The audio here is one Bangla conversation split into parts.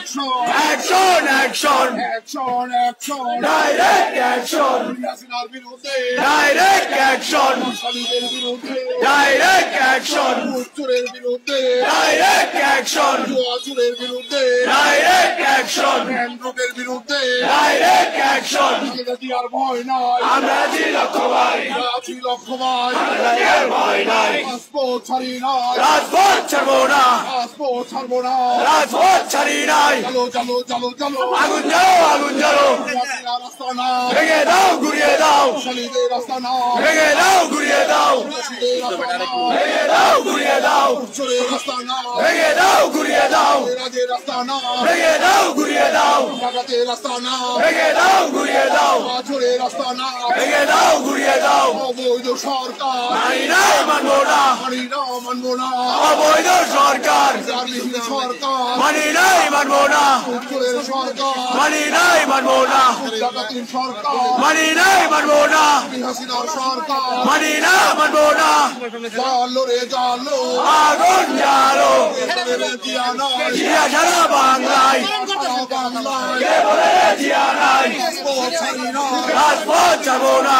action, action, direct action, direct action, direct action, direct action, direct action, direct action. আমরা জি লক্ষ্যবাই, ভয় নাই, রাজপথ ছাড়বো না, রাজপথ ছাড়ি নাই। আগুন জ্বালো, আগুন জ্বালো, ভেঙে দাও, ঘুরিয়ে দাও, ভেঙে দাও, ঘুরিয়ে দাও, ভেঙে দাও, ঘুরিয়ে দাও, ভেঙে দাও, ঘুরিয়ে দাও, ভেঙে দাও, ঘুরিয়ে দাও, ভেঙে দাও, ঘুরিয়ে দাও, ভেঙে দাও, ঘুরিয়ে দাও। অবৈধ সরকার মানি নাই, মানবো না, অবৈধ সরকার মানি নাই, মানবো না, মানি নাই, মানবো না, মানি নাই, মানবো না, মানি না, মানবো না। আগুন জ্বালো, জিয়া সারা বাংলায়, কে বলে জিয়া নাই, রাজপথ ছাড়বো না,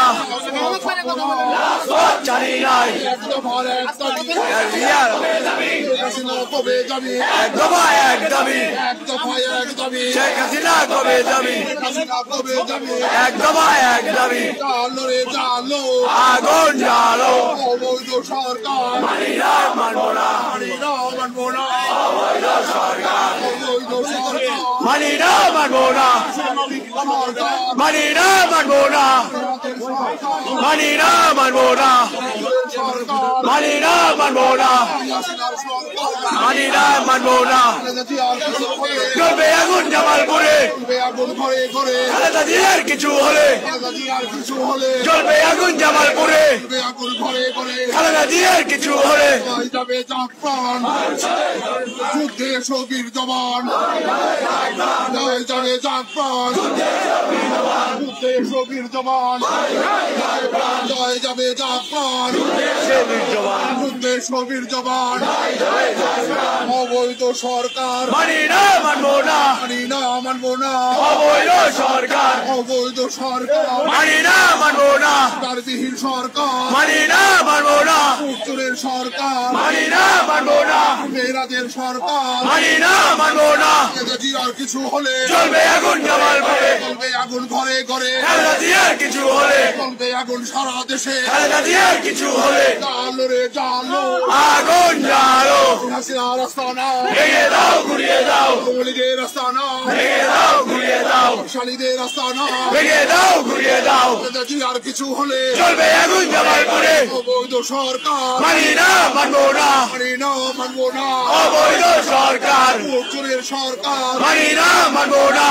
রাজপথ ছাড়ি নাই। এক দফা এক দাবি, শেখ হাসিনা কবে যাবি, এক দফা এক দাবি, আগুন জ্বালো, অবৈধ সরকার মানি না, মানবো না, অবৈধ সরকার মানি না, মানবো না, মানি না, মানবো না, মানি না, মানবো না, মানি না, মানবো না, মানি না, মানবো না। চলবে আগুন জামালপুরে, খালেদা জিয়ার কিছু হলে, চলবে আগুন জামালপুরে, খালেদা জিয়ার কিছু হলে। যুদ্ধে শহীদ জওয়ান, জয় জয় জাগরণ, যুদ্ধে শহীদ জওয়ান, জয় যাবে জাগরণ, যুদ্ধে শহীদ জওয়ান। অবৈধ সরকার মানি না, মানবো না, মানবো না, অবৈধ সরকার, অবৈধ সরকার মানি না, মানবো না, তারবিহীন সরকার মানি না, মানবো না, উত্তরের সরকার মানি না, মানবো না, মেয়েরাজের সরকার মানি না, মানবো না। আর কিছু হলে চলবে আগুন জামালপুরে, চলবে আগুন ঘরে ঘরে, খালেদা জিয়ার কিছু হলে চলবে আগুন সারা দেশে, খালেদা জিয়ার কিছু হলে। জালো রে জালো, আগুন জ্বালো, হাসিনার আস্তানা ভেঙে দাও, ঘুরিয়ে দাও, আওয়ামী লীগের আস্তানা ভেঙে দাও, ঘুরিয়ে দাও, শালীদের আস্তানা ভেঙে দাও, ঘুরিয়ে দাও। আর কিছু হলে চলবে আগুন জামালপুরে, অবৈধ সরকার মানি না, মানবো না, মানবো না, অবৈধ সরকার, চোরের সরকার মানি না, মানবো না।